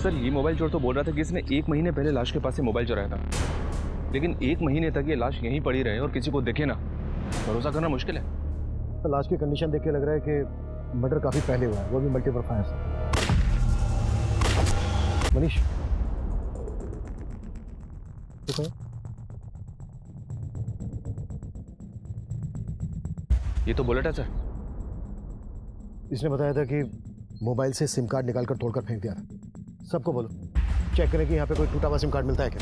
Sir ये mobile चोर तो बोल रहा था कि इसने 1 महीने पहले लाश के पास से मोबाइल चुराया था, लेकिन 1 महीने तक ये लाश यहीं पड़ी रहे और किसी को दिखे ना, भरोसा करना मुश्किल है। तो लाश की कंडीशन देख के लग रहा है कि मर्डर काफी पहले हुआ है, वो भी मल्टीपल फायर से। मनीष तो ये तो बुलेट है सर। इसने बताया था कि मोबाइल से सिम कार्ड निकालकर तोड़कर फेंक दिया था। सबको बोलो चेक करें कि यहाँ पे कोई टूटा हुआ सिम कार्ड मिलता है क्या।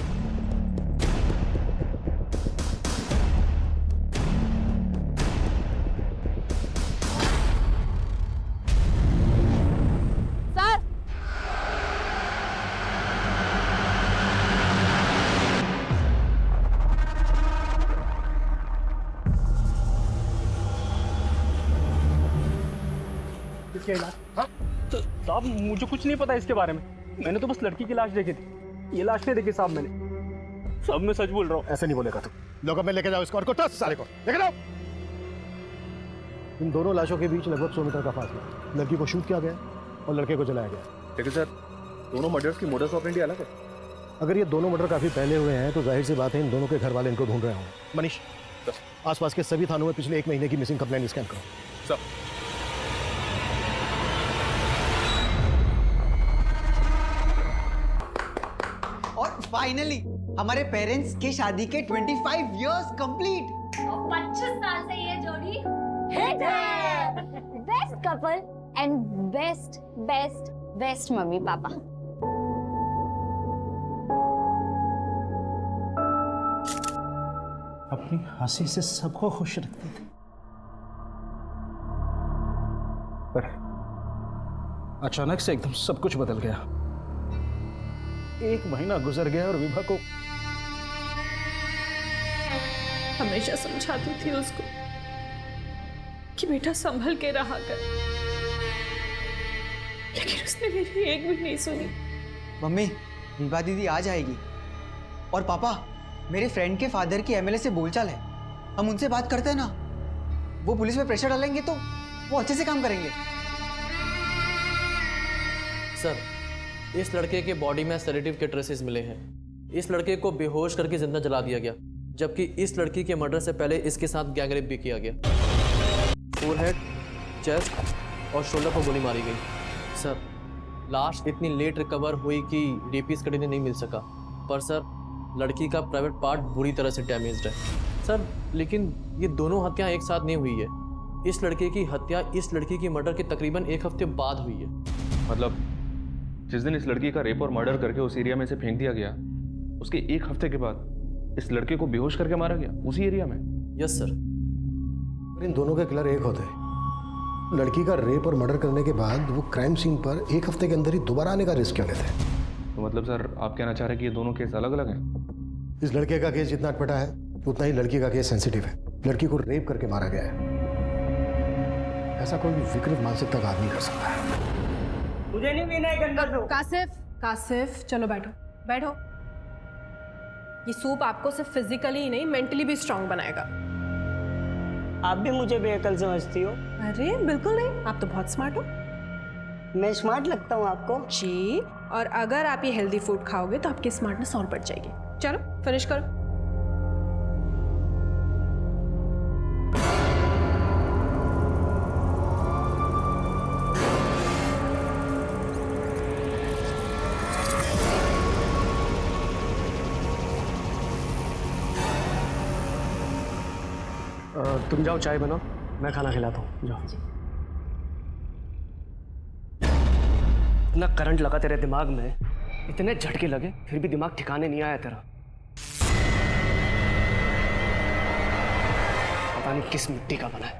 सर इसके इलाज? हाँ तो साहब मुझे कुछ नहीं पता इसके बारे में, मैंने तो बस लड़की की लाश देखी थी, ये लाश नहीं देखी साहब मैंने। साहब मैं सच बोल रहा हूँ। ऐसे नहीं बोलेगा तू। लोगों में लेके जाओ इसको और को टस सारे को लेके जाओ। इन दोनों लाशों के बीच लगभग 100 मीटर का फासला। लड़की को शूट किया गया और लड़के को जलाया गया। लेकिन सर दोनों मर्डर्स की मोडस ऑपरेंडी अलग है। अगर ये दोनों मर्डर काफी पहले हुए हैं तो जाहिर सी बात है इन दोनों के घर वाले इनको ढूंढ रहे होंगे। मनीष आसपास के सभी थानों में पिछले 1 महीने की मिसिंग कंप्लेंट स्कैन करो। सर और फाइनली हमारे पेरेंट्स की शादी के 25 इयर्स कंप्लीट। 25 साल से ये जोड़ी हिट है। Best couple and best best best mummy papa. अपनी हंसी से सबको खुश रखती थी, पर अचानक से एकदम सब कुछ बदल गया। 1 महीना गुजर गया और विभा को हमेशा समझाती थी उसको कि बेटा संभल के रहा कर, लेकिन उसने मेरी एक भी नहीं सुनी। मम्मी विभा दीदी आ जाएगी और पापा मेरे फ्रेंड के फादर की एमएलए से बोलचाल है, हम उनसे बात करते हैं ना, वो पुलिस पे प्रेशर डालेंगे तो वो अच्छे से काम करेंगे। सर इस लड़के के बॉडी में सेडेटिव के ट्रेसेस मिले हैं। इस लड़के को बेहोश करके जिंदा जला दिया गया, जबकि इस लड़की के मर्डर से पहले इसके साथ गैंगरेप भी किया गया। फोरहेड, चेस्ट और शोल्डर पर गोली मारी गई। सर लाश इतनी लेट रिकवर हुई कि डीपीएस कड़ी नहीं मिल सका, पर सर लड़की का प्राइवेट पार्ट बुरी तरह से डैमेज्ड है। सर लेकिन ये दोनों हत्याएं एक साथ नहीं हुई है। इस लड़के की हत्या इस लड़की की मर्डर के तकरीबन 1 हफ्ते बाद हुई है। मतलब जिस दिन इस लड़की का रेप और मर्डर करके उस एरिया में से फेंक दिया गया, उसके 1 हफ्ते के बाद इस लड़के को बेहोश करके मारा गया उसी एरिया में। Yes sir. इन दोनों के किलर एक होते हैं। लड़की का रेप और मर्डर करने के बाद वो क्राइम सीन पर 1 हफ्ते के अंदर ही दोबारा आने का रिस्क क्यों लेते हैं? तो मतलब सर आप कहना चाह रहे हैं कि ये दोनों केस अलग अलग हैं? इस लड़के का केस जितना अटपटा है उतना ही लड़की का केस सेंसिटिव है। लड़की को रेप करके मारा गया है। ऐसा कोई भी विकृत मानसिकता का आदमी कर सकता है। मुझे नहीं पीना है गंदा सूप। कासिफ कासिफ चलो बैठो बैठो। ये सूप आपको सिर्फ फिजिकली ही नहीं मेंटली भी स्ट्रांग बनाएगा। आप भी मुझे बेअकल समझती हो? अरे बिल्कुल नहीं, आप तो बहुत स्मार्ट हो। मैं स्मार्ट लगता हूँ आपको? जी, और अगर आप ये हेल्दी फूड खाओगे तो आपकी स्मार्टनेस और बढ़ जाएगी। चलो फिनिश करो। तुम जाओ चाय बनाओ, मैं खाना खिलाता हूँ। जाओ। इतना करंट लगा तेरे दिमाग में, इतने झटके लगे फिर भी दिमाग ठिकाने नहीं आया तेरा। पता नहीं किस मिट्टी का बना है।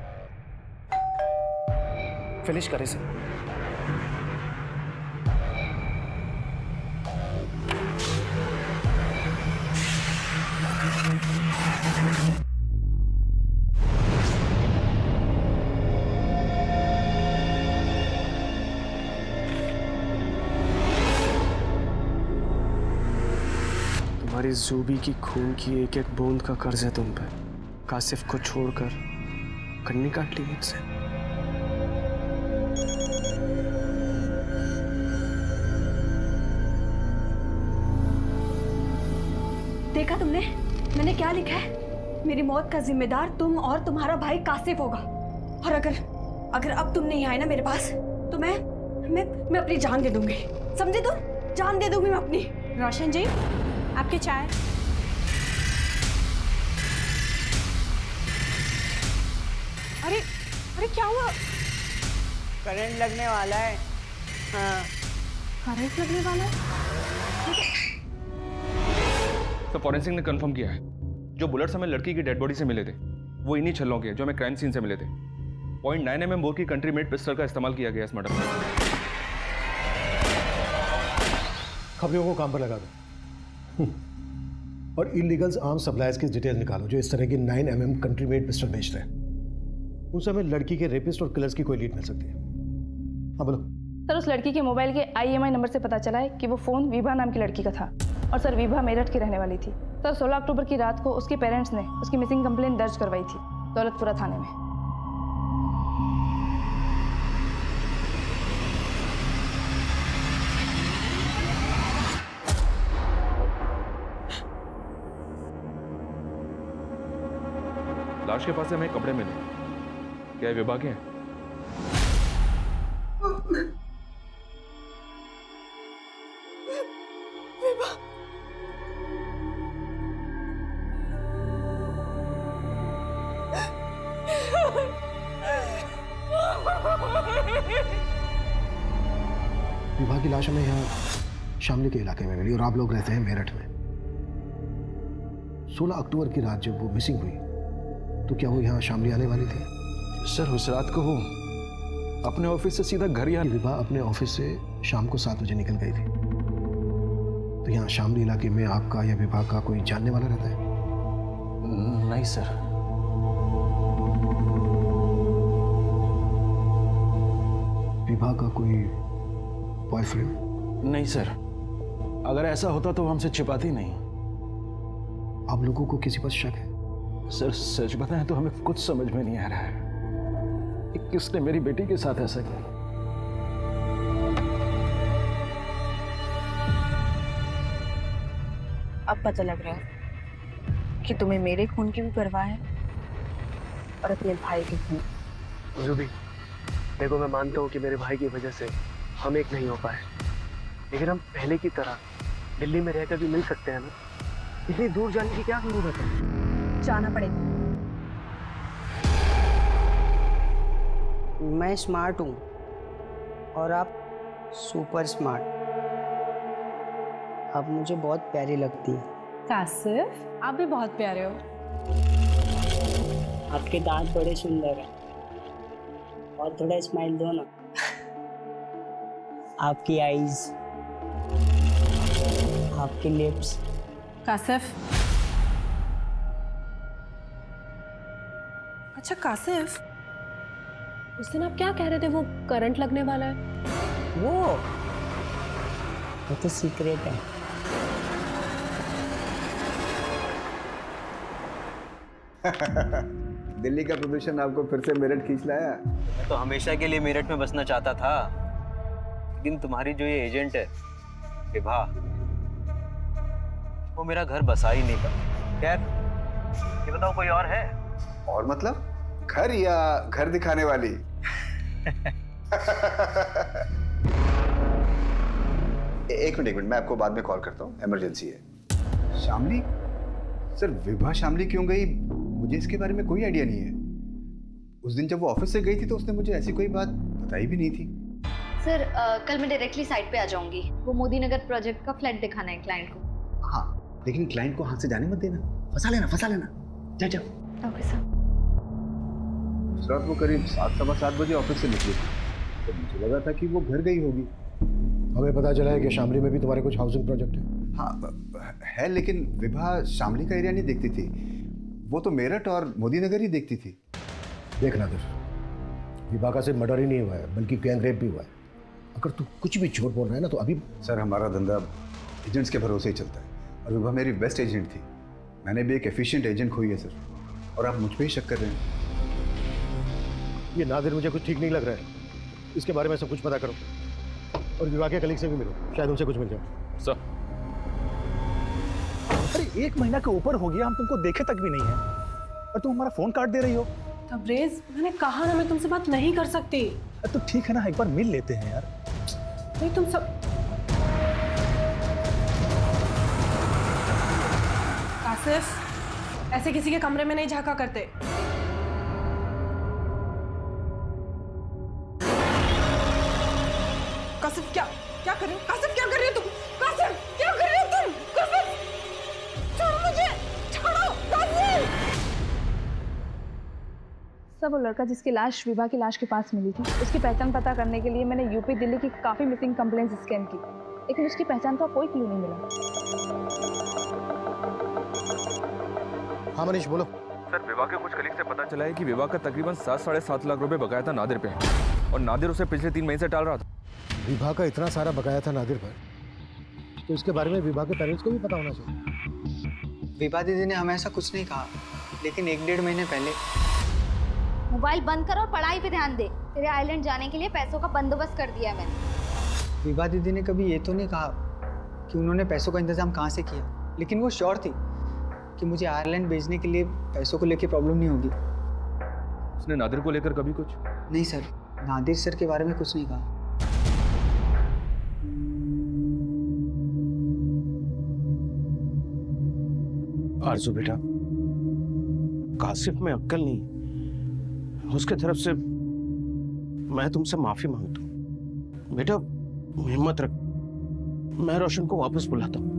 फिनिश करे इसे। तुम्हारी जूबी की खून की एक एक बूंद का कर्ज है तुम पे। कासिफ को छोड़कर कन्नी काट ली मुझसे। देखा तुमने मैंने क्या लिखा है? मेरी मौत का जिम्मेदार तुम और तुम्हारा भाई कासिफ होगा। और अगर अब तुम नहीं आए ना मेरे पास तो मैं अपनी जान दे दूंगी, समझे तुम? जान दे दूंगी मैं अपनी। रोशन जी, आपकी चाय। अरे अरे क्या हुआ? करंट लगने वाला है। हाँ। करंट लगने वाला है? तो फॉरेंसिक ने कंफर्म किया है जो बुलेट्स हमें लड़की की डेड बॉडी से मिले थे वो इन्हीं छल्लों के जो हमें क्राइम सीन से मिले थे। 0.9 mm बोर की कंट्री मेड पिस्टल का इस्तेमाल किया गया इस मर्डर में। खबरों को काम पर लगा दो और इलीगल्स आर्म सप्लायर्स की डिटेल निकालो जो इस तरह की 9 mm कंट्री मेड पिस्टल बेच रहे हैं। उनसे हमें लड़की के रेपिस्ट और किलर्स की कोई लीड मिल सकती है। हाँ बोलो। सर, उस लड़की के मोबाइल के IMI नंबर से पता चला है कि वो फ़ोन विभा नाम की लड़की का था और सर विभा मेरठ की रहने वाली थी। सर 16 अक्टूबर की रात को उसके पेरेंट्स ने उसकी मिसिंग कंप्लेन दर्ज करवाई थी दौलतपुरा थाने में। लाश के पास से हमें कपड़े मिले, क्या ये विभा के हैं? विभा की लाश हमें यहाँ शामली के इलाके में मिली और आप लोग रहते हैं मेरठ में। 16 अक्टूबर की रात जब वो मिसिंग हुई तो क्या वो यहाँ शामली आने वाली थी? सर उस रात को वो अपने ऑफिस से सीधा घर ही आ। विभा अपने ऑफिस से शाम को 7 बजे निकल गई थी। तो यहाँ शामली इलाके में आपका या विभा का कोई जानने वाला रहता है? नहीं सर। विभा का कोई बॉयफ्रेंड? नहीं सर, अगर ऐसा होता तो वो हमसे छिपाती नहीं। आप लोगों को किसी पर शक है? सर सच बताएं तो हमें कुछ समझ में नहीं आ रहा है कि किसने मेरी बेटी के साथ ऐसा किया। अब पता लग रहा है कि तुम्हें मेरे खून की भी परवाह है और अपने भाई के खून। जुबी, देखो मैं मानता हूँ कि मेरे भाई की वजह से हम एक नहीं हो पाए, लेकिन हम पहले की तरह दिल्ली में रहकर भी मिल सकते हैं ना। इतनी दूर जाने की क्या जरूरत है? जाना पड़ेगा। मैं स्मार्ट हूँ और आप सुपर स्मार्ट। आप मुझे बहुत प्यारी लगती है। कासिफ, आप भी बहुत प्यारे हो। आपके दांत बड़े सुंदर हैं और थोड़ा स्माइल दो ना। आपकी आईज, आपके लिप्स। कासिफ, अच्छा कासिफ, उस दिन आप क्या कह रहे थे वो करंट लगने वाला है? वो तो सीक्रेट है। दिल्ली का प्रदूषण आपको फिर से मेरठ खींच लाया। मैं तो हमेशा के लिए मेरठ में बसना चाहता था, लेकिन तुम्हारी जो ये एजेंट है विभा, वो मेरा घर बसा ही नहीं पाया। खैर, ये बताओ कोई और है? और मतलब घर या घर दिखाने वाली? एक मिनट, मैं आपको बाद में कॉल करता हूँ, इमरजेंसी है। शामली? सर विभा शामली क्यों गई मुझे इसके बारे में कोई आइडिया नहीं है। उस दिन जब वो ऑफिस से गई थी तो उसने मुझे ऐसी कोई बात बताई भी नहीं थी। सर कल मैं डायरेक्टली साइट पे आ जाऊंगी। वो मोदी नगर प्रोजेक्ट का फ्लैट दिखाना है क्लाइंट को। हाँ, लेकिन क्लाइंट को हाथ से जाने मत देना। फंसा लेना। जा जाओ। Okay sir. उस रात वो करीब 7-7:15 बजे ऑफिस से निकली थी तो मुझे लगा था कि वो घर गई होगी। हमें पता चला है कि शामली में भी तुम्हारे कुछ हाउसिंग प्रोजेक्ट है। हाँ है, लेकिन विभा शामली का एरिया नहीं देखती थी, वो तो मेरठ और मोदी नगर ही देखती थी। देखना फिर, विभा का सिर्फ मर्डर ही नहीं हुआ है बल्कि गैंग रेप भी हुआ है। अगर तू कुछ भी झूठ बोल रहा है ना तो अभी। सर हमारा धंधा एजेंट्स के भरोसे ही चलता है और विभा मेरी बेस्ट एजेंट थी। मैंने भी एक एफिशिएंट एजेंट खोई है सर, और आप मुझ पर ही शक कर रहे हैं। ये नादिर मुझे कुछ ठीक नहीं लग रहा है, इसके बारे में सब कुछ पता करो और विभा के कलीग से भी मिलो, शायद उनसे कुछ मिल जाए। सर अरे 1 महीना के ऊपर हो गया, हम तुमको देखे तक भी नहीं है और तुम हमारा फोन काट दे रही हो। तबरेज, मैंने कहा ना मैं तुमसे बात नहीं कर सकती। तो ठीक है ना, एक बार मिल लेते हैं यार। नहीं तुम सब कासिफ, ऐसे किसी के कमरे में नहीं झांका करते। कासिफ क्या क्या कर रहे हो? कासिफ क्या कर रहे हो तुम? कासिफ क्या कर रहे हो तुम? कासिफ छोड़ो मुझे, छोड़ो कासिफ। सर वो लड़का जिसकी लाश विभा की लाश के पास मिली थी, उसकी पहचान पता करने के लिए मैंने यूपी दिल्ली की काफ़ी मिसिंग कंप्लेंट्स स्कैन की, लेकिन उसकी पहचान का कोई क्लू नहीं मिला। हाँ मनीष बोलो। सर विभा के कुछ कलीग से पता चला है कि विभा का तकरीबन 7-7.5 लाख रुपए बकाया था नादिर पे, और नादिर उसे पिछले 3 महीने से टाल रहा था। विभा का इतना सारा बकाया था नादिर पर, तो इसके बारे में विभा के पेरेंट्स को भी पता होना चाहिए। विभा दीदी ने हमें ऐसा कुछ नहीं कहा, लेकिन 1-1.5 महीने पहले। मोबाइल बंद कर और पढ़ाई पे ध्यान दे। तेरे आइलैंड जाने के लिए पैसों का बंदोबस्त कर दिया है मैंने। विभा दीदी ने कभी ये तो नहीं कहा कि उन्होंने पैसों का इंतजाम कहाँ से किया, लेकिन वो श्योर थी कि मुझे आयरलैंड भेजने के लिए पैसों को लेके प्रॉब्लम नहीं होगी। उसने नादिर को लेकर कभी कुछ? नहीं सर, नादिर सर के बारे में कुछ नहीं कहा। आरजू बेटा, कासिफ में अक्ल नहीं, उसके तरफ से मैं तुमसे माफी मांगता हूँ। बेटा हिम्मत रख, मैं रोशन को वापस बुलाता हूँ।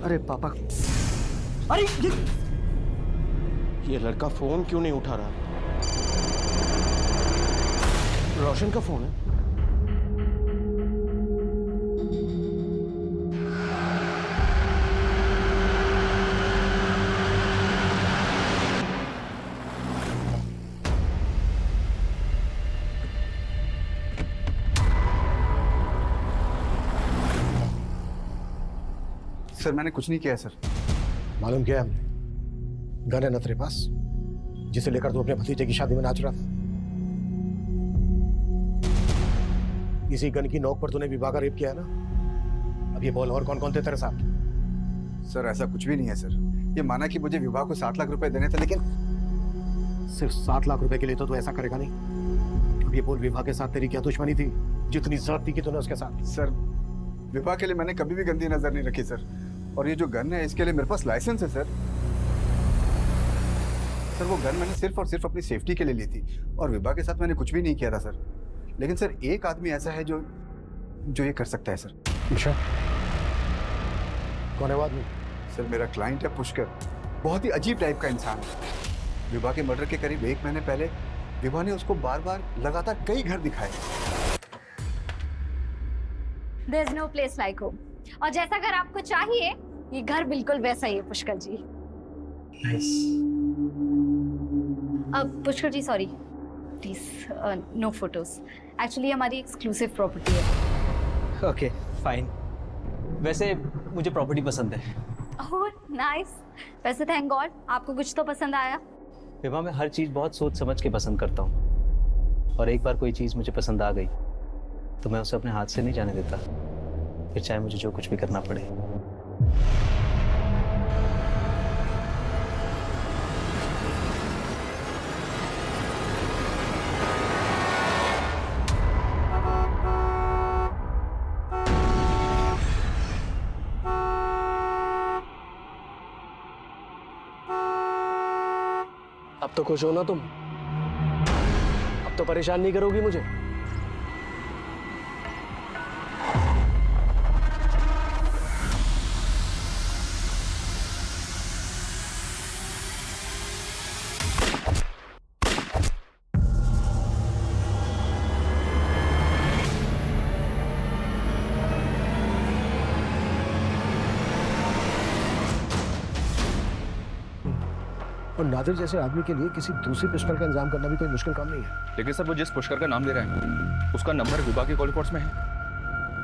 अरे पापा, अरे ये लड़का फोन क्यों नहीं उठा रहा? रोशन का फोन है। सर मैंने कुछ नहीं किया सर। मालूम किया हमने, गन है ना तेरे पास, जिसे लेकर तू अपने भतीजे की शादी में नाच रहा था? इसी गन की नोक पर तूने विभा का रेप किया है ना? अब ये बोल, और कौन कौन थे तेरे साथ? सर ऐसा कुछ भी नहीं है सर। ये माना कि मुझे विभा को 7 लाख रुपए देने थे, लेकिन सिर्फ 7 लाख रुपए के लिए तो तू ऐसा करेगा नहीं। अब ये बोल, विभा के साथ तेरी क्या दुश्मनी थी जितनी जरूरत थी कि तूने उसके साथ? सर विभा के लिए मैंने कभी भी गंदी नजर नहीं रखी सर, और ये जो गन है इसके लिए मेरे पास लाइसेंस है सर। सर वो गन मैंने सिर्फ और सिर्फ अपनी सेफ्टी के लिए ली थी, और विभा के साथ मैंने कुछ भी नहीं किया था सर। लेकिन सर एक आदमी ऐसा है जो ये कर सकता है सर। अच्छा, कौन है वो आदमी? सर मेरा क्लाइंट है पुष्कर, बहुत ही अजीब टाइप का इंसान है। विभा के मर्डर के करीब 1 महीने पहले विभा ने उसको बार बार लगातार कई घर दिखाए। There's no place like home. और जैसा घर आपको चाहिए, ये घर बिल्कुल वैसा ही है पुष्कर जी। अब Pushkar ji sorry, please no photos. Actually हमारी एक्सक्लूसिव प्रॉपर्टी है। Okay fine. वैसे मुझे प्रॉपर्टी पसंद है। Oh nice. वैसे थैंक गॉड आपको कुछ तो पसंद आया। विभा मैं हर चीज़ बहुत सोच समझ के पसंद करता हूँ, और एक बार कोई चीज़ मुझे पसंद आ गई तो मैं उसे अपने हाथ से नहीं जाने देता, फिर चाहे मुझे जो कुछ भी करना पड़े। अब तो खुश हो ना तुम? अब तो परेशान नहीं करोगी मुझे? और नादिर जैसे आदमी के लिए किसी दूसरी पिस्टल का इंतजाम करना भी कोई मुश्किल काम नहीं है। लेकिन सर वो जिस पुष्कर का नाम ले रहा है उसका नंबर विभा के कॉल रिकॉर्ड्स में है।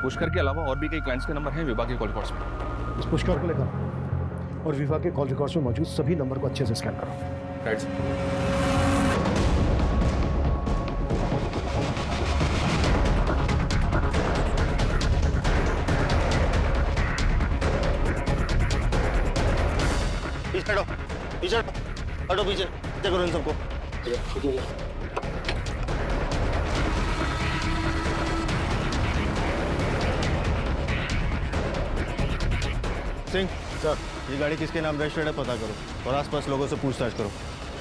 पुष्कर के अलावा और भी कई क्लाइंट्स के नंबर हैं विभा के कॉल रिकॉर्ड्स में। इस पुष्कर को लेकर और विभा के कॉल रिकॉर्ड्स में मौजूद सभी नंबर को अच्छे से स्कैन करो। Right sir. पीछे हटो, पीछे हटो, पीछे चेक करो इन सबको। सिंह सर, ये गाड़ी किसके नाम रजिस्टर्ड है पता करो और आसपास लोगों से पूछताछ करो,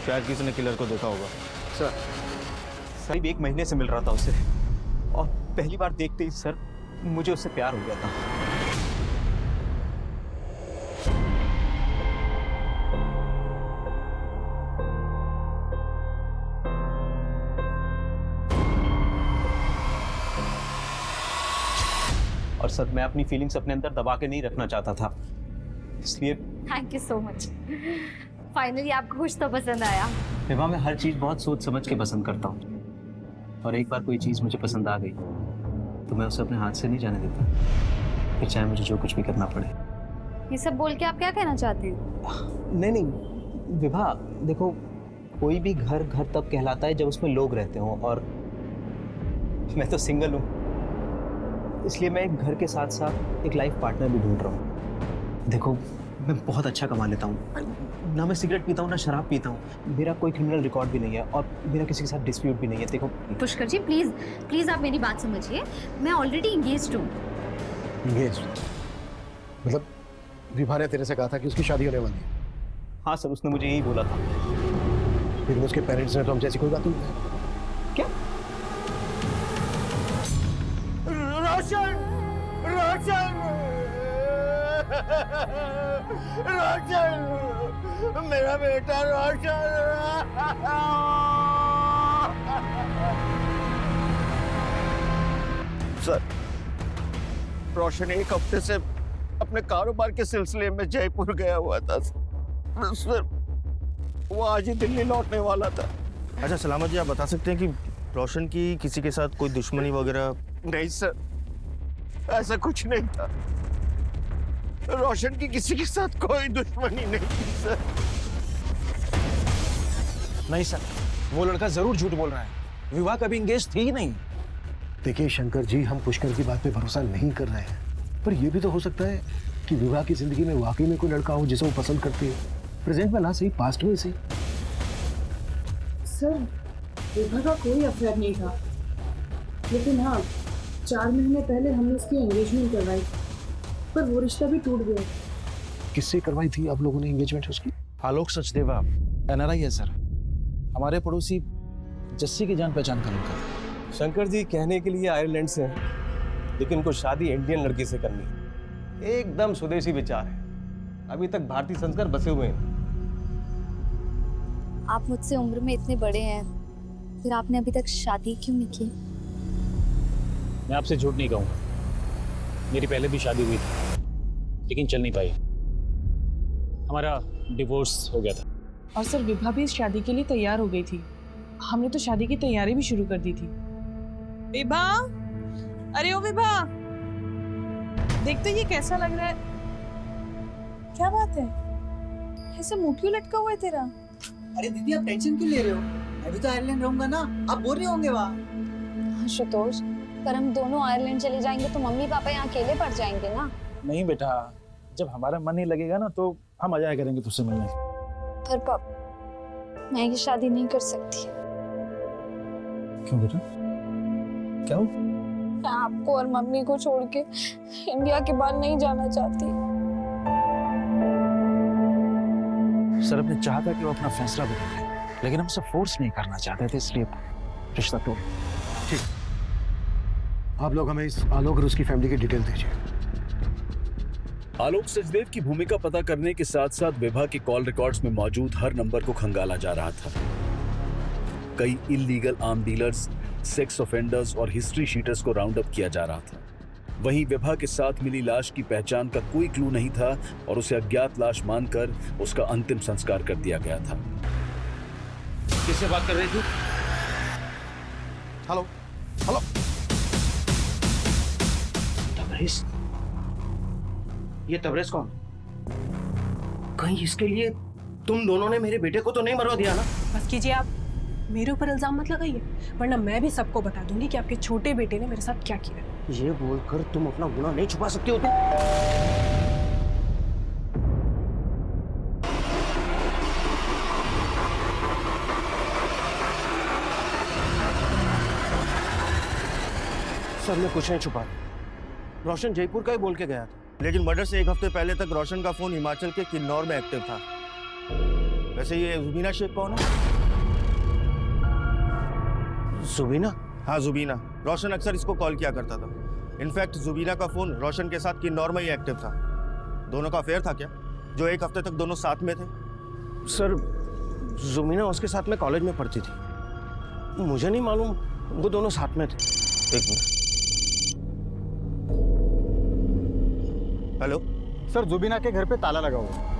शायद किसी ने किलर को देखा होगा। सर करीब 1 महीने से मिल रहा था उसे और पहली बार देखते ही सर मुझे उससे प्यार हो गया था। और सर मैं अपनी फीलिंग्स अपने अंदर दबा के नहीं रखना चाहता था, इसलिए thank you so much. Finally आपको कुछ तो पसंद आया। विभा मैं हर चीज बहुत सोच समझ के पसंद करता हूँ और एक बार कोई चीज मुझे पसंद आ गई तो मैं उसे अपने हाथ से नहीं जाने देता, फिर चाहे मुझे जो कुछ भी करना पड़े। ये सब बोल के आप क्या कहना चाहते हैं? नहीं विभा देखो, कोई भी घर घर तब कहलाता है जब उसमें लोग रहते हों और मैं तो सिंगल हूँ, इसलिए मैं एक घर के साथ साथ एक लाइफ पार्टनर भी ढूंढ रहा हूँ। देखो मैं बहुत अच्छा कमा लेता हूँ, ना मैं सिगरेट पीता हूँ ना शराब पीता हूँ, मेरा कोई क्रिमिनल रिकॉर्ड भी नहीं है और मेरा किसी के साथ डिस्प्यूट भी नहीं है। देखो पुष्कर जी प्लीज प्लीज आप मेरी बात समझिए, मैं ऑलरेडी इंगेज्ड हूँ। इंगेज्ड मतलब विभा ने तेरे से कहा था कि उसकी शादी होने वाली है? हाँ सर, उसने मुझे यही बोला था। लेकिन उसके पेरेंट्स ने तो हमसे ऐसी कोई बात नहीं की। क्या? रोशन, रोशन, रोशन, मेरा बेटा रोशन। सर, रोशन 1 हफ्ते से अपने कारोबार के सिलसिले में जयपुर गया हुआ था सर, वो आज ही दिल्ली लौटने वाला था। अच्छा सलामत जी, आप बता सकते हैं कि रोशन की किसी के साथ कोई दुश्मनी वगैरह? नहीं सर, ऐसा कुछ नहीं था। रोशन की किसी के साथ कोई दुश्मनी नहीं थी सर। नहीं सर, वो लड़का जरूर झूठ बोल रहा है, विवाह कभी इंगेज थी ही नहीं। देखिए शंकर जी, हम पुष्कर की बात पे भरोसा नहीं कर रहे हैं, पर यह भी तो हो सकता है कि विवाह की जिंदगी में वाकई में कोई लड़का हो जिसे वो पसंद करती है, प्रेजेंट में ना सही पास्ट में सही। सर विभा का कोई अफेयर नहीं था, लेकिन हाँ 4 महीने पहले हमने उसकी एंगेजमेंट करवाई, पर वो रिश्ता भी टूट गया। किससे करवाई थी आप लोगों ने एंगेजमेंट उसकी? आलोक सचदेवा NRI है सर, हमारे पड़ोसी जस्सी की जान पहचान का लड़का। शंकर जी कहने के लिए आयरलैंड से हैं, लेकिन उनको शादी इंडियन लड़की से करनी है। एकदम स्वदेशी विचार है, अभी तक भारतीय संस्कार बसे हुए हैं। आप मुझसे उम्र में इतने बड़े हैं, फिर आपने अभी तक शादी क्यों नहीं की? मैं आपसे झूठ नहीं कहूँगा, मेरी पहले भी शादी हुई थी लेकिन चल नहीं पाई, हमारा डिवोर्स हो गया था। और सर विभा भी इस शादी के लिए तैयार हो गई थी, हमने तो शादी की तैयारी भी शुरू कर दी थी। विभा, अरे ओ विभा, देख तो ये कैसा लग रहा है। क्या बात है, ऐसे मुंह क्यों लटका हुआ है तेरा? अरे दीदी आप टेंशन क्यों ले रहे हो, मैं भी तो आयरलैंड रहूंगा ना, आप बोल रहे होंगे वहाँ। आशुतोष, पर हम दोनों आयरलैंड चले जाएंगे तो मम्मी पापा यहाँ अकेले पड़ जाएंगे ना। नहीं बेटा, जब हमारा मन नहीं लगेगा ना तो हम आ जाया करेंगे तुझसे मिलने। पर पापा, मैं ये शादी नहीं कर सकती। क्यों बेटा, क्या हो? मैं आपको और मम्मी को छोड़ के इंडिया के बाहर नहीं जाना चाहती। सर अपने चाहता कि वो अपना फैसला बदल ले, लेकिन हम उसे फोर्स नहीं करना चाहते थे, इसलिए रिश्ता तोड़। ठीक, आप लोग हमें इस आलोक और उसकी फैमिली की डिटेल दीजिए। आलोक सचदेव की भूमिका पता करने के साथ साथ विभा के कॉल रिकॉर्ड्स में मौजूद हर नंबर को खंगाला जा रहा था। कई illegal arm dealers, sex offenders और हिस्ट्री शीटर्स को राउंड अप किया जा रहा था। वहीं विभा के साथ मिली लाश की पहचान का कोई क्लू नहीं था और उसे अज्ञात लाश मानकर उसका अंतिम संस्कार कर दिया गया था। किससे बात कर रही थी? Hello hello, Tabrez? ये तबरेज कौन? कहीं इसके लिए तुम दोनों ने मेरे बेटे को तो नहीं मरवा दिया ना? बस कीजिए आप, मेरे ऊपर इल्जाम मत लगाइए, वरना मैं भी सबको बता दूंगी कि आपके छोटे बेटे ने मेरे साथ क्या किया। ये बोलकर तुम अपना गुनाह नहीं छुपा सकते हो तुम? सर मैं कुछ नहीं छुपा। रोशन जयपुर का ही बोल के गया था, लेकिन मर्डर से एक हफ्ते पहले तक रोशन का फोन हिमाचल के किन्नौर में एक्टिव था। वैसे ये जुबीना शेख कौन है? जुबीना? हाँ जुबीना। रोशन अक्सर इसको कॉल किया करता था। इनफैक्ट जुबीना का फोन रोशन के साथ किन्नौर में ही एक्टिव था। दोनों का अफेयर था क्या, जो एक हफ्ते तक दोनों साथ में थे? सर जुबीना उसके साथ में कॉलेज में पढ़ती थी, मुझे नहीं मालूम वो दोनों साथ में थे। एक मिनट। हेलो सर, जुबीना के घर पे ताला लगा हुआ है।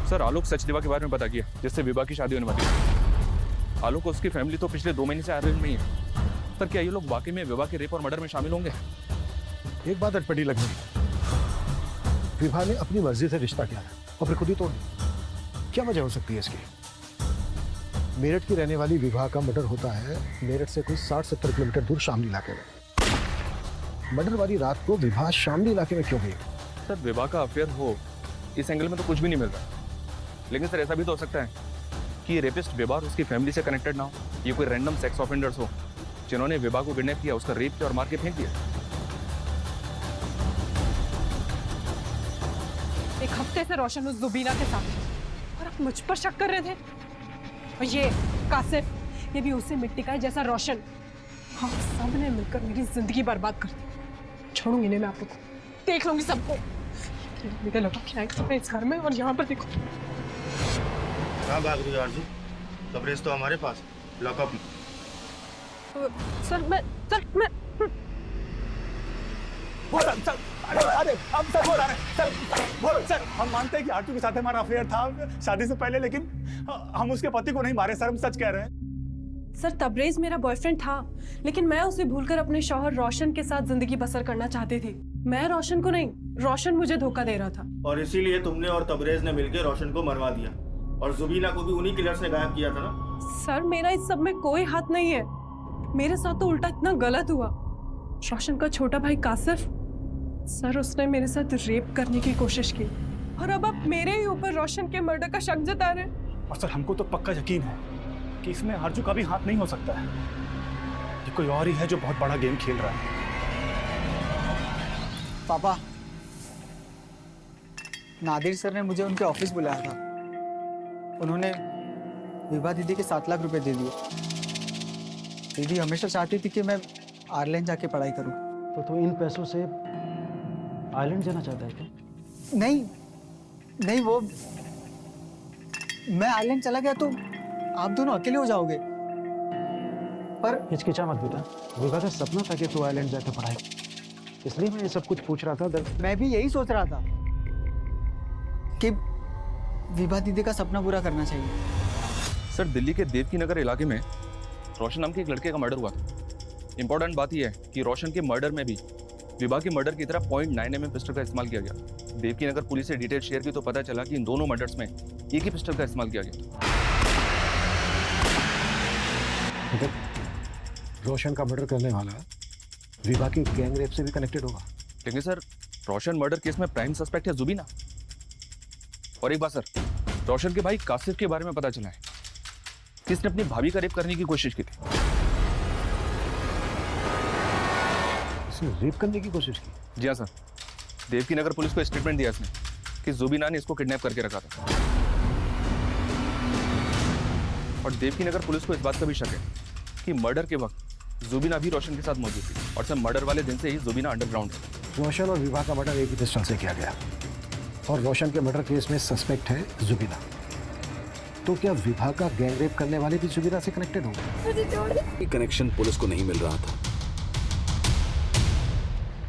सर आलोक सचदेवा के बारे में पता किया, जिससे विभा की शादी होने वाली है। आलोक और उसकी फैमिली तो पिछले 2 महीने से आयरलैंड में ही है। सर क्या ये लोग वाकई में विभा के रेप और मर्डर में शामिल होंगे? एक बात अटपटी लग रही, विभा ने अपनी मर्जी से रिश्ता किया और फिर खुद ही तोड़ दिया। क्या वजह हो सकती है इसकी? मेरठ की रहने वाली विभा का मर्डर होता है मेरठ से कोई 60-70 किलोमीटर दूर शामली इलाके में। मर्डर वाली रात को विभा शामली इलाके में क्यों गई? सर विभा का अफेयर हो, इस एंगल में तो कुछ भी नहीं मिल रहा। लेकिन सर ऐसा भी तो हो सकता है कि ये रेपिस्ट विभा और उसकी फैमिली से कनेक्टेड ना हो। ये कोई रैंडम सेक्स ऑफेंडर्स हो जिन्होंने विभा को किडनैप किया, उसका रेप किया और मार के फेंक दिया। एक हफ्ते से रोशन उस जुबीना के साथ है और आप मुझ पर शक कर रहे थे। और ये कासिफ, ये भी उसी मिट्टी का है जैसा रोशन। हाँ, सब ने मिलकर मेरी जिंदगी बर्बाद कर दी। छोड़ूंगी नहीं मैं आप लोग को, देख लूंगी सबको। मेरे लगा कि आएगा इस घर में, और यहाँ पर देखो। कहाँ भाग रही हो आरजू? तबरेज तो हमारे पास, लॉकअप। सर मैं अरे हम सर बोल रहे सर, हम मानते हैं कि आरजू के साथ हमारा अफेयर था शादी से पहले, लेकिन हम उसके पति को नहीं मारे सर, हम सच कह रहे हैं। सर तबरेज मेरा बॉयफ्रेंड था, लेकिन मैं उसे भूलकर अपने शौहर रोशन के साथ जिंदगी बसर करना चाहती थी। मैं रोशन को नहीं, रोशन मुझे धोखा दे रहा था। और इसीलिए तुमने और तबरेज ने मिलकर रोशन को मरवा दिया, और जुबीना को भी उन्हीं किलर्स ने गायब किया था ना? सर मेरा इस सब में कोई हाथ नहीं है। मेरे साथ तो उल्टा इतना गलत हुआ। रोशन का छोटा भाई कासिफ, सर उसने मेरे साथ रेप करने की कोशिश की, और अब आप मेरे ही ऊपर रोशन के मर्डर का शक जता रहे हैं। और सर हमको तो पक्का यकीन है कि इसमें आरजू का भी हाथ नहीं हो सकता है। ये कोई और ही है जो बहुत बड़ा गेम खेल रहा है। पापा, नादिर सर ने मुझे उनके ऑफिस बुलाया था। उन्होंने विभा दीदी के 7 लाख रुपए दे दिए। दीदी हमेशा चाहती थी कि मैं आयरलैंड जाके पढ़ाई करूं। तो तू इन पैसों से आयरलैंड जाना चाहता है क्या? नहीं, वो मैं आयरलैंड चला गया तो आप दोनों अकेले हो जाओगे। पर हिचकिचा मत बेटा, विभा का सपना था कि तू आयरलैंड जाकर पढ़ाई, इसलिए मैं ये सब कुछ पूछ रहा था। मैं भी यही सोच रहा था कि विभा दीदी का सपना पूरा करना चाहिए। सर दिल्ली के देवकी नगर इलाके में रोशन नाम के एक लड़के का मर्डर हुआ था। इंपॉर्टेंट बात यह है कि रोशन के मर्डर में भी विभा के मर्डर की तरह .9 mm पिस्टल का इस्तेमाल किया गया। देवकी नगर पुलिस से डिटेल शेयर की तो पता चला कि इन दोनों मर्डर्स में एक ही पिस्टल का इस्तेमाल किया गया। रोशन का मर्डर करने वाला विभा की गैंग रेप से भी कनेक्टेड होगा। लेकिन सर रोशन मर्डर केस में प्राइम सस्पेक्ट है जुबीना। और एक बात सर, रोशन के भाई कासिफ के बारे में पता चला है कि इसने अपनी भाभी का रेप करने की कोशिश की थी। इसने रेप करने की कोशिश की? जी हाँ सर, देवकी नगर पुलिस को स्टेटमेंट दिया इसने कि जुबीना ने इसको किडनैप करके रखा था। और देवकी नगर पुलिस को इस बात का भी शक है कि मर्डर के वक्त जुबीना भी रोशन के साथ मौजूद थी, और सर मर्डर वाले दिन से ही जुबीना अंडरग्राउंड है। रोशन और विभा का मर्डर एक ही पिस्टल से किया गया, और रोशन के मर्डर केस में सस्पेक्ट है जुबीना। तो क्या विभा का गैंग रेप करने वाले भी जुबीना से कनेक्टेड होंगे? कनेक्शन पुलिस को नहीं मिल रहा था।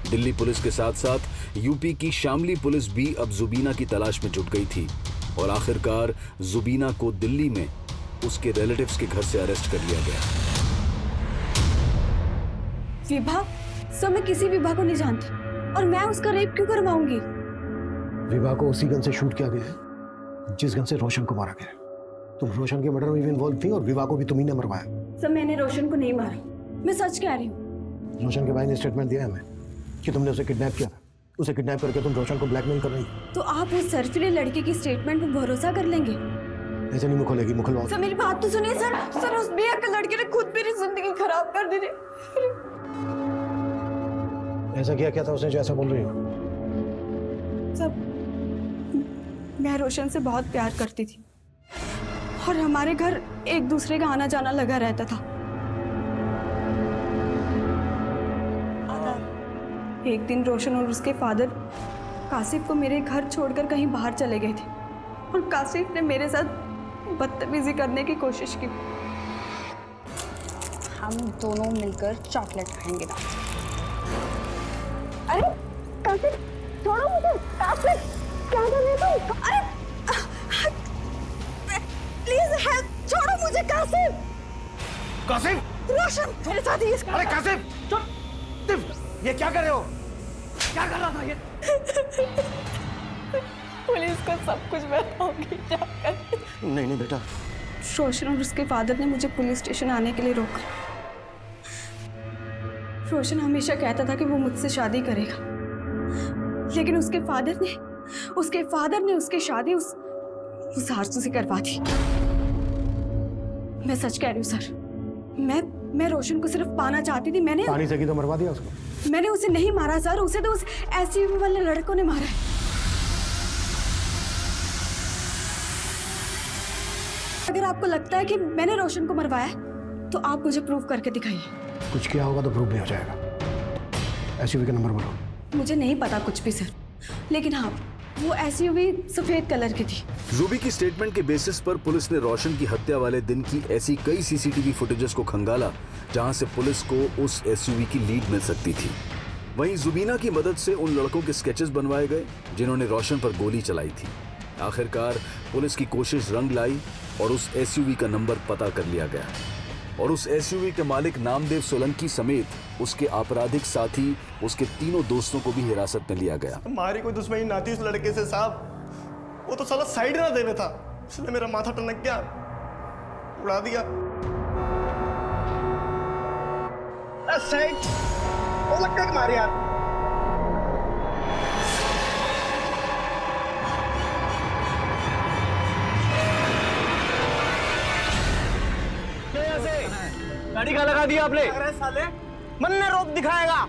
दिल्ली पुलिस के साथ साथ यूपी की शामली पुलिस भी अब जुबीना की तलाश में जुट गई थी, और आखिरकार जुबीना को दिल्ली में उसके रिलेटिव्स के घर से अरेस्ट कर लिया गया। विभा? सर मैं किसी विभा को नहीं जानती, और मैं उसका रेप क्यों करवाऊंगी? विवाह को उसी गन से शूट किया गया है जिस गन से रोशन को मारा गया है। तुम रोशन के मर्डर में भी इन्वॉल्व थी और विवाह को भी तुम ही ने मरवाया। सर मैंने रोशन को नहीं मारा, मैं सच कह रही हूँ। रोशन के भाई ने स्टेटमेंट दिया है हमें कि तुमने उसे किडनैप किया था। उसे किडनैप करके तुम रोशन को ब्लैकमेल कर रही हो। तो आप उस सरफिले लड़के की स्टेटमेंट पर भरोसा कर लेंगे? ऐसे नहीं मुँह खोलेगी, मुँह खुलवाओ। सर मेरी बात तो सुनिए सर। सर उस बेअक्ल लड़के ने खुद मेरी जिंदगी खराब कर दी थी। ऐसा क्या था उसने जो ऐसा बोल रही हो? सब मैं रोशन से बहुत प्यार करती थी और हमारे घर एक दूसरे का आना जाना लगा रहता था। एक दिन रोशन और उसके फादर कासिफ को मेरे घर छोड़कर कहीं बाहर चले गए थे और कासिफ ने मेरे साथ बदतमीजी करने की कोशिश की। हम दोनों मिलकर चॉकलेट खाएंगे रात को। अरे कासिफ छोड़ो मुझे। कासिफ क्या कर रहे तुम? अरे प्लीज हेल्प, छोड़ो मुझे कासिफ। कासिफ! रोशन मेरे साथ ही इसका। अरे कासिफ चुप! ये क्या कर रहे हो? क्या कर रहा था ये? पुलिस को सब कुछ बताऊंगी क्या कर। नहीं बेटा। रोशन और उसके फादर ने मुझे पुलिस स्टेशन आने के लिए रोका। रोशन हमेशा कहता था कि वो मुझसे शादी करेगा, लेकिन उसके फादर ने उसकी शादी उस आरजू से करवा दी। मैं सच कह रही हूँ सर, मैं रोशन को सिर्फ पाना चाहती थी। मैंने पानी से की तो मरवा दिया उसको। मैंने उसे नहीं मारा सर, उसे तो उस एसयूवी वाले लड़कों ने मारा है। अगर आपको लगता है कि मैंने रोशन को मरवाया है, तो आप मुझे प्रूव करके दिखाइए। कुछ किया होगा तो प्रूव नहीं हो जाएगा। एसयूवी का नंबर बोलो। मुझे नहीं पता कुछ भी सर, लेकिन हाँ वो एसयूवी सफेद कलर की थी। रूबी की स्टेटमेंट के बेसिस पर पुलिस ने रोशन की हत्या वाले दिन की ऐसी कई सीसीटीवी फुटेजेस को खंगाला जहां से पुलिस को उस एसयूवी की लीड मिल सकती थी। वहीं जुबीना की मदद से उन लड़कों के स्केचेस बनवाए गए जिन्होंने रोशन पर गोली चलाई थी। आखिरकार पुलिस की कोशिश रंग लाई और उस एसयूवी का नंबर पता कर लिया गया और उस एसयूवी के मालिक नामदेव सोलंकी समेत उसके आपराधिक साथी उसके तीनों दोस्तों को भी हिरासत में लिया गया। हमारी कोई दुश्मनी ना थी उस लड़के से साहब, वो तो साला साइड ना देवे था, इसलिए मेरा माथा टनक गया, उड़ा दिया। साइड वो लगता है मारे यार। गाड़ी का लगा दिया आपने? अरे साले मन ने रोक दिखाएगा।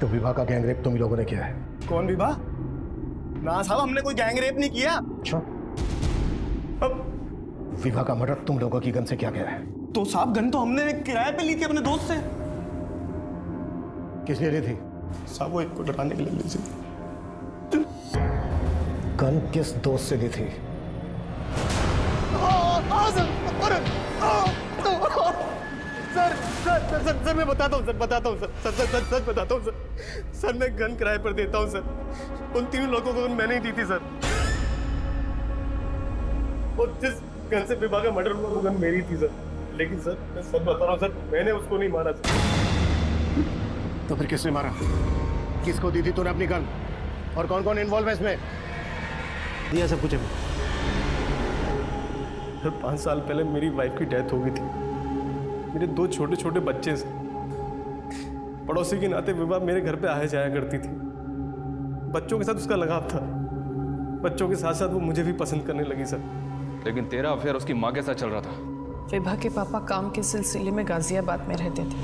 तो विवाह का गैंगरेप तुम लोगों ने किया है? कौन विवाह? ना साहब हमने कोई गैंगरेप नहीं किया। अच्छा, विवाह का मर्डर तुम लोगों की गन से किया गया है? तो साहब गन तो हमने किराए पे ली थी अपने दोस्त से। किस लिए ली थी? साहब वो एक को डराने के लिए ली थी। गन किस दोस्त से ली थी? सर मैं बताता हूँ सर सच बताता हूँ सर मैं गन किराए पर देता हूँ सर। उन तीनों लोगों को मैंने ही दी थी सर। और जिस गन से विवाह का मर्डर हुआ वो गन मेरी थी सर। लेकिन सर मैं सच बता रहा हूँ सर, मैंने उसको नहीं मारा सर। तो फिर किसने मारा? किसको दी थी तूने अपनी गन? और कौन कौन इन्वॉल्व है इसमें? दिया सब कुछ है। सर 5 साल पहले मेरी वाइफ की डेथ हो गई थी। मेरे 2 छोटे छोटे बच्चे से पड़ोसी के नाते विवाह मेरे घर पे आया जाया करती थी। बच्चों के साथ उसका लगाव था, बच्चों के साथ साथ वो मुझे भी पसंद करने लगी सर। लेकिन तेरा अफेयर उसकी माँ के साथ चल रहा था। विभा के पापा काम के सिलसिले में गाजियाबाद में रहते थे।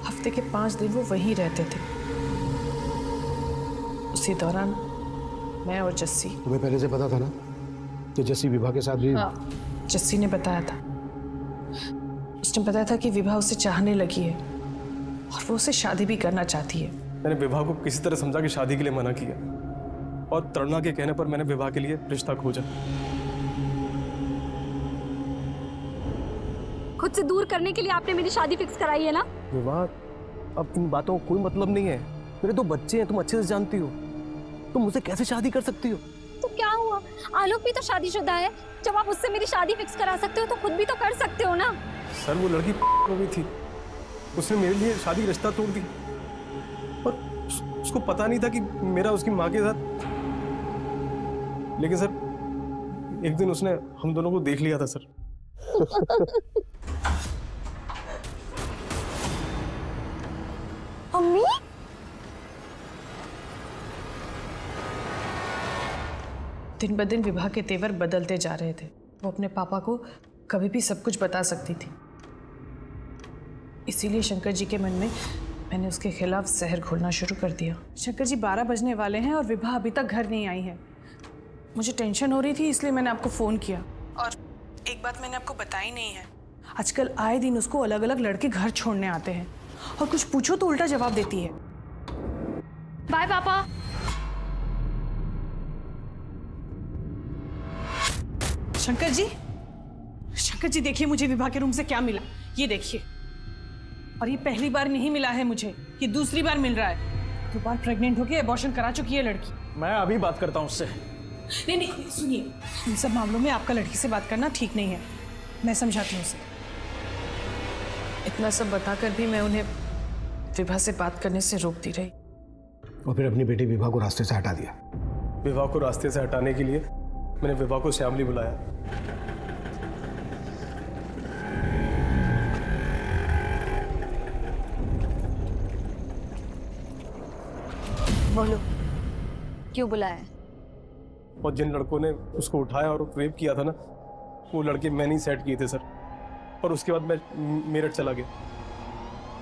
हफ्ते के 5 दिन वो वहीं रहते थे। उसी दौरान मैं और जस्सी। तुम्हें पहले से पता था ना कि जस्सी विभा के साथ भी? हाँ, जस्सी ने बताया था। उसने बताया था कि विभा उसे चाहने लगी है और वो उसे शादी भी करना चाहती है। मैंने विवाह को किसी तरह समझा कि शादी के लिए मना किया और तरुणा के कहने पर मैंने विवाह के लिए रिश्ता खोजा। खुद से दूर करने के लिए आपने मेरी शादी फिक्स कराई है ना? विवाह, अब इन बातों का कोई मतलब नहीं है। मेरे 2 बच्चे हैं, तुम अच्छे से जानती हो। तुम मुझसे कैसे शादी कर सकती हो? तो क्या हुआ, आलोक भी तो शादीशुदा है। जब आप उससे मेरी शादी फिक्स करा सकते हो तो खुद भी तो कर सकते हो ना। सर वो लड़की हो गई थी, उसने मेरे लिए शादी का रिश्ता तोड़ दी और उसको पता नहीं था कि मेरा उसकी माँ के साथ, लेकिन सर एक दिन उसने हम दोनों को देख लिया था सर। अम्मी दिन ब दिन विभा के तेवर बदलते जा रहे थे। वो अपने पापा को कभी भी सब कुछ बता सकती थी। इसीलिए शंकर जी के मन में मैंने उसके खिलाफ जहर घोलना शुरू कर दिया। शंकर जी 12 बजने वाले हैं और विभा अभी तक घर नहीं आई है। मुझे टेंशन हो रही थी, इसलिए मैंने आपको फ़ोन किया। और एक बात मैंने आपको बताई नहीं है, आजकल आए दिन उसको अलग अलग लड़के घर छोड़ने आते हैं और कुछ पूछो तो उल्टा जवाब देती है। बाय पापा। शंकर जी देखिए मुझे विभा के रूम से क्या मिला, ये देखिए। और ये पहली बार नहीं मिला है मुझे, ये दूसरी बार मिल रहा है। 2 बार प्रेग्नेंट होके एबॉर्शन करा चुकी है लड़की। मैं अभी बात करता हूँ उससे। नहीं सुनिए, इन सब मामलों में आपका लड़की से बात करना ठीक नहीं है। मैं समझाती हूँ उसे। इतना सब बताकर भी मैं उन्हें विभा से बात करने से रोकती रही। और फिर अपनी बेटी विभा को रास्ते से हटा दिया। विभा को रास्ते से हटाने के लिए मैंने विभा को श्यामली बुलाया। बोलो, क्यों बुलाया? और जिन लड़कों ने उसको उठाया और रेप किया था ना, वो लड़के मैंने ही सेट किए थे सर। और उसके बाद मैं मेरठ चला गया।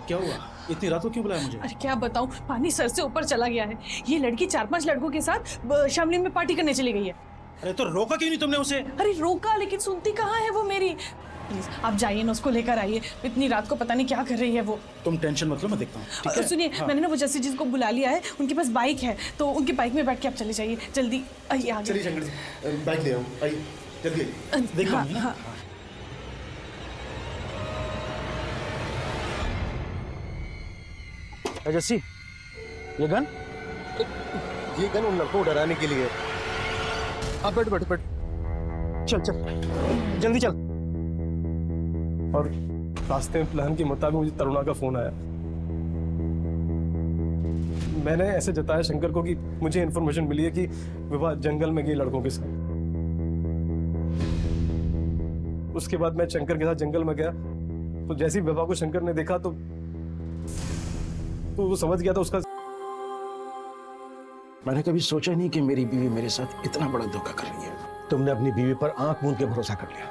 क्या हुआ? इतनी रात को क्यों बुलाया मुझे? अरे क्या बताऊं, पानी सर से ऊपर चला गया है। ये लड़की 4-5 लड़कों के साथ शामली में पार्टी करने चली गई है। अरे तो रोका क्यों नहीं तुमने उसे? अरे रोका, लेकिन सुनती कहाँ है वो मेरी। प्लीज आप जाइए ना, उसको लेकर आइए। इतनी रात को पता नहीं क्या कर रही है वो। तुम टेंशन मत लो, मैं देखता हूँ, ठीक है? सुनिए, मैंने ना वो जस्सी जी को बुला लिया है, उनके पास बाइक है, तो उनकी बाइक में बैठ के आप चले जाइए। जल्दी आइए आगे। चलिए शंकर जी, बाइक ले आओ, आइए जल्दी देखो। हाँ। जस्सी, ये गन उन लड़कों को डराने के लिए। अब बैठ चल जल्दी चल। और रास्ते में प्लान के मुताबिक मुझे तरुणा का फोन आया। मैंने ऐसे जताया शंकर को कि मुझे इन्फॉर्मेशन मिली है कि विभा जंगल में गई लड़कों के साथ। उसके बाद मैं शंकर के साथ जंगल में गया, तो जैसे ही विभा को शंकर ने देखा तो वो समझ गया था उसका। मैंने कभी सोचा नहीं कि मेरी बीवी मेरे साथ इतना बड़ा धोखा कर रही है। तुमने अपनी बीवी पर आंख मूंद के भरोसा कर लिया,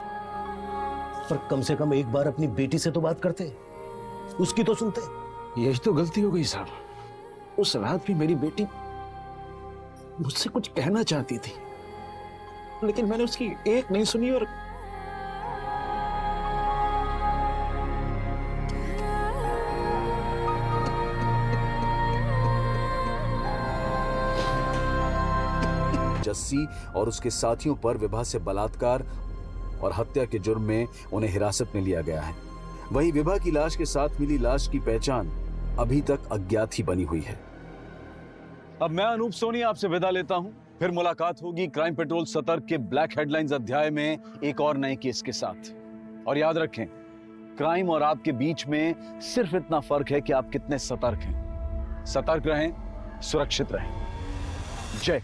पर कम से कम एक बार अपनी बेटी से तो बात करते, उसकी तो सुनते। यही तो गलती हो गई साहब। उस रात भी मेरी बेटी मुझसे कुछ कहना चाहती थी, लेकिन मैंने उसकी एक नहीं सुनी। और जस्सी और उसके साथियों पर विभा से बलात्कार और हत्या के जुर्म में उन्हें हिरासत में लिया गया है। वहीं विभा की लाश के साथ मिली लाश की पहचान अभी तक अज्ञात ही बनी हुई है। अब मैं अनूप सोनी आपसे विदा लेता हूं। फिर मुलाकात होगी क्राइम पेट्रोल सतर्क के ब्लैक हेडलाइंस अध्याय में एक और नए केस के साथ। और याद रखें, क्राइम और आपके बीच में सिर्फ इतना फर्क है कि आप कितने सतर्क हैं। सतर्क रहें, सुरक्षित रहें। जय